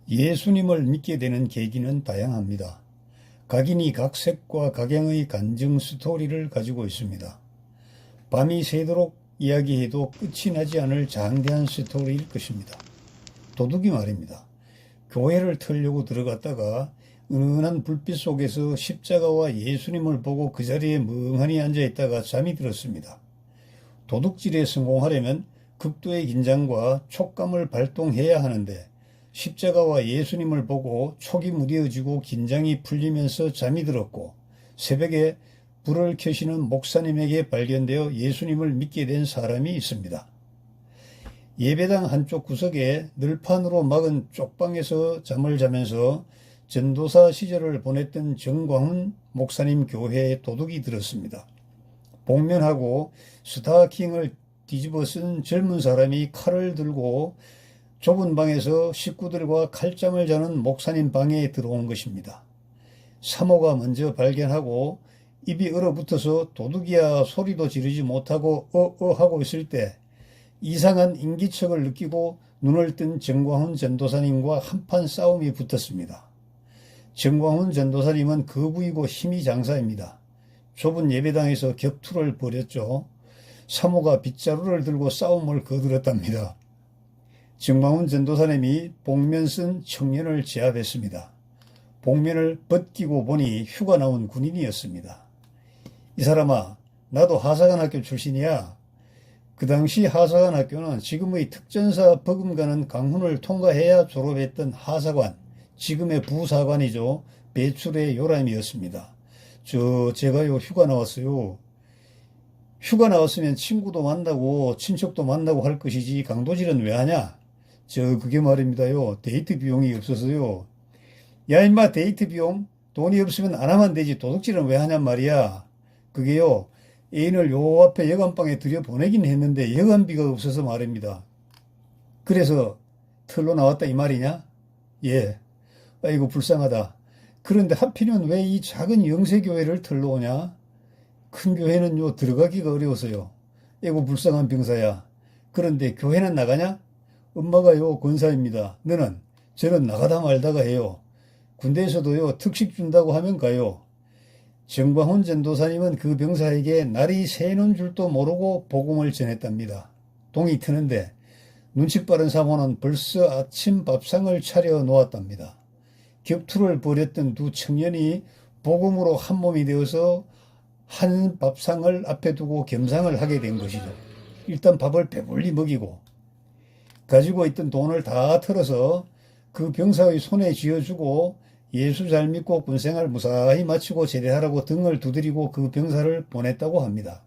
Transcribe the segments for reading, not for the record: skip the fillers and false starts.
예수님을 믿게 되는 계기는 다양합니다. 각인이 각 색과 각양의 간증 스토리를 가지고 있습니다. 밤이 새도록 이야기해도 끝이 나지 않을 장대한 스토리일 것입니다. 도둑이 말입니다. 교회를 털려고 들어갔다가 은은한 불빛 속에서 십자가와 예수님을 보고 그 자리에 멍하니 앉아있다가 잠이 들었습니다. 도둑질에 성공하려면 극도의 긴장과 촉감을 발동해야 하는데 십자가와 예수님을 보고 촉이 무뎌지고 긴장이 풀리면서 잠이 들었고 새벽에 불을 켜시는 목사님에게 발견되어 예수님을 믿게 된 사람이 있습니다. 예배당 한쪽 구석에 늘판으로 막은 쪽방에서 잠을 자면서 전도사 시절을 보냈던 정광훈 목사님 교회에 도둑이 들었습니다. 복면하고 스타킹을 뒤집어 쓴 젊은 사람이 칼을 들고 좁은 방에서 식구들과 칼잠을 자는 목사님 방에 들어온 것입니다. 사모가 먼저 발견하고 입이 얼어붙어서 도둑이야 소리도 지르지 못하고 하고 있을 때 이상한 인기척을 느끼고 눈을 뜬 정광훈 전도사님과 한판 싸움이 붙었습니다. 정광훈 전도사님은 거부이고 힘이 장사입니다. 좁은 예배당에서 격투를 벌였죠. 사모가 빗자루를 들고 싸움을 거들었답니다. 정광훈 전도사님이 복면 쓴 청년을 제압했습니다. 복면을 벗기고 보니 휴가 나온 군인이었습니다. 이 사람아, 나도 하사관학교 출신이야. 그 당시 하사관학교는 지금의 특전사 버금가는 강훈을 통과해야 졸업했던 하사관, 지금의 부사관이죠. 배출의 요람이었습니다. 제가요 휴가 나왔어요. 휴가 나왔으면 친구도 만나고 친척도 만나고 할 것이지 강도질은 왜 하냐? 그게 말입니다요. 데이트 비용이 없어서요. 야 임마, 데이트 비용? 돈이 없으면 안 하면 되지 도둑질은 왜 하냔 말이야. 그게요, 애인을 요 앞에 여관방에 들여보내긴 했는데 여관비가 없어서 말입니다. 그래서 털로 나왔다 이 말이냐? 예. 아이고 불쌍하다. 그런데 하필이면 왜 이 작은 영세교회를 털러 오냐? 큰 교회는요 들어가기가 어려워서요. 아이고 불쌍한 병사야. 그런데 교회는 나가냐? 엄마가요 권사입니다. 너는? 저는 나가다 말다가 해요. 군대에서도요 특식 준다고 하면 가요. 정광훈 전도사님은 그 병사에게 날이 새는 줄도 모르고 복음을 전했답니다. 동이 트는데 눈치 빠른 사모는 벌써 아침 밥상을 차려 놓았답니다. 격투를 벌였던 두 청년이 복음으로 한 몸이 되어서 한 밥상을 앞에 두고 겸상을 하게 된 것이죠. 일단 밥을 배불리 먹이고 가지고 있던 돈을 다 털어서 그 병사의 손에 쥐어주고 예수 잘 믿고 군생활 무사히 마치고 제대하라고 등을 두드리고 그 병사를 보냈다고 합니다.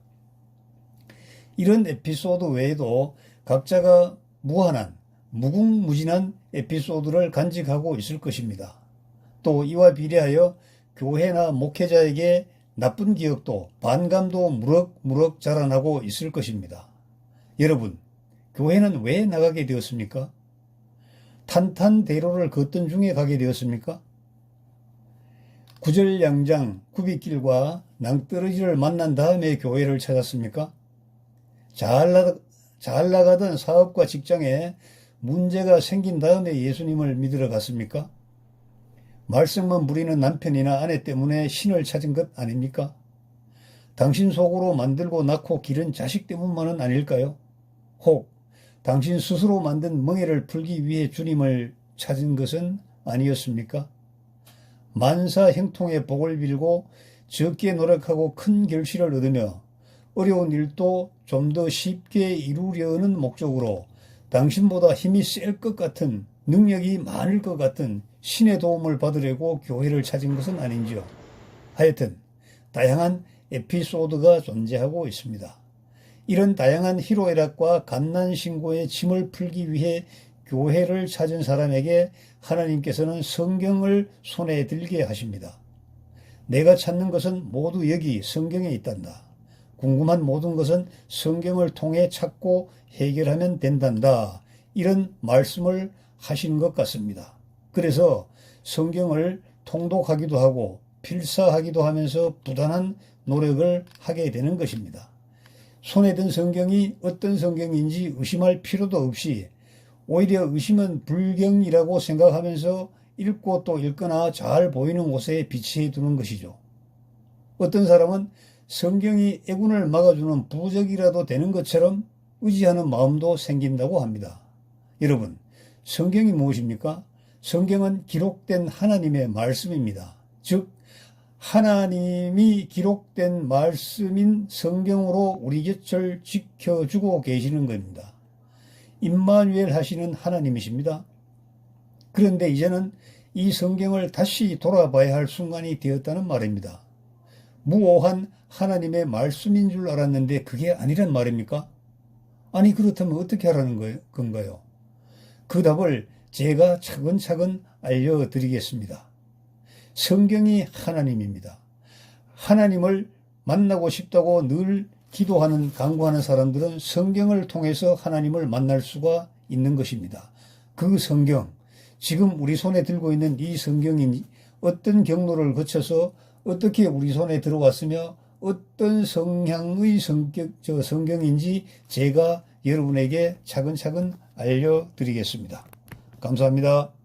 이런 에피소드 외에도 각자가 무한한 무궁무진한 에피소드를 간직하고 있을 것입니다. 또 이와 비례하여 교회나 목회자에게 나쁜 기억도 반감도 무럭무럭 자라나고 있을 것입니다. 여러분, 교회는 왜 나가게 되었습니까? 탄탄대로를 걷던 중에 가게 되었습니까? 구절양장 구빗길과 낭떠러지를 만난 다음에 교회를 찾았습니까? 잘 나가던 사업과 직장에 문제가 생긴 다음에 예수님을 믿으러 갔습니까? 말썽만 부리는 남편이나 아내 때문에 신을 찾은 것 아닙니까? 당신 속으로 만들고 낳고 기른 자식 때문만은 아닐까요? 혹 당신 스스로 만든 멍에를 풀기 위해 주님을 찾은 것은 아니었습니까? 만사 형통의 복을 빌고 적게 노력하고 큰 결실을 얻으며 어려운 일도 좀 더 쉽게 이루려는 목적으로 당신보다 힘이 셀 것 같은, 능력이 많을 것 같은 신의 도움을 받으려고 교회를 찾은 것은 아닌지요. 하여튼 다양한 에피소드가 존재하고 있습니다. 이런 다양한 희로애락과 갓난신고의 짐을 풀기 위해 교회를 찾은 사람에게 하나님께서는 성경을 손에 들게 하십니다. 내가 찾는 것은 모두 여기 성경에 있단다. 궁금한 모든 것은 성경을 통해 찾고 해결하면 된단다. 이런 말씀을 하신 것 같습니다. 그래서 성경을 통독하기도 하고 필사하기도 하면서 부단한 노력을 하게 되는 것입니다. 손에 든 성경이 어떤 성경인지 의심할 필요도 없이 오히려 의심은 불경이라고 생각하면서 읽고 또 읽거나 잘 보이는 곳에 비치해 두는 것이죠. 어떤 사람은 성경이 애군을 막아주는 부적이라도 되는 것처럼 의지하는 마음도 생긴다고 합니다. 여러분, 성경이 무엇입니까? 성경은 기록된 하나님의 말씀입니다. 즉, 하나님이 기록된 말씀인 성경으로 우리 곁을 지켜주고 계시는 겁니다. 임마누엘 하시는 하나님이십니다. 그런데 이제는 이 성경을 다시 돌아봐야 할 순간이 되었다는 말입니다. 무오한 하나님의 말씀인 줄 알았는데 그게 아니란 말입니까? 아니, 그렇다면 어떻게 하라는 건가요? 그 답을 제가 차근차근 알려드리겠습니다. 성경이 하나님입니다. 하나님을 만나고 싶다고 늘 기도하는, 간구하는 사람들은 성경을 통해서 하나님을 만날 수가 있는 것입니다. 그 성경, 지금 우리 손에 들고 있는 이 성경이 어떤 경로를 거쳐서 어떻게 우리 손에 들어왔으며 어떤 성향의 성경인지 제가 여러분에게 차근차근 알려드리겠습니다. 감사합니다.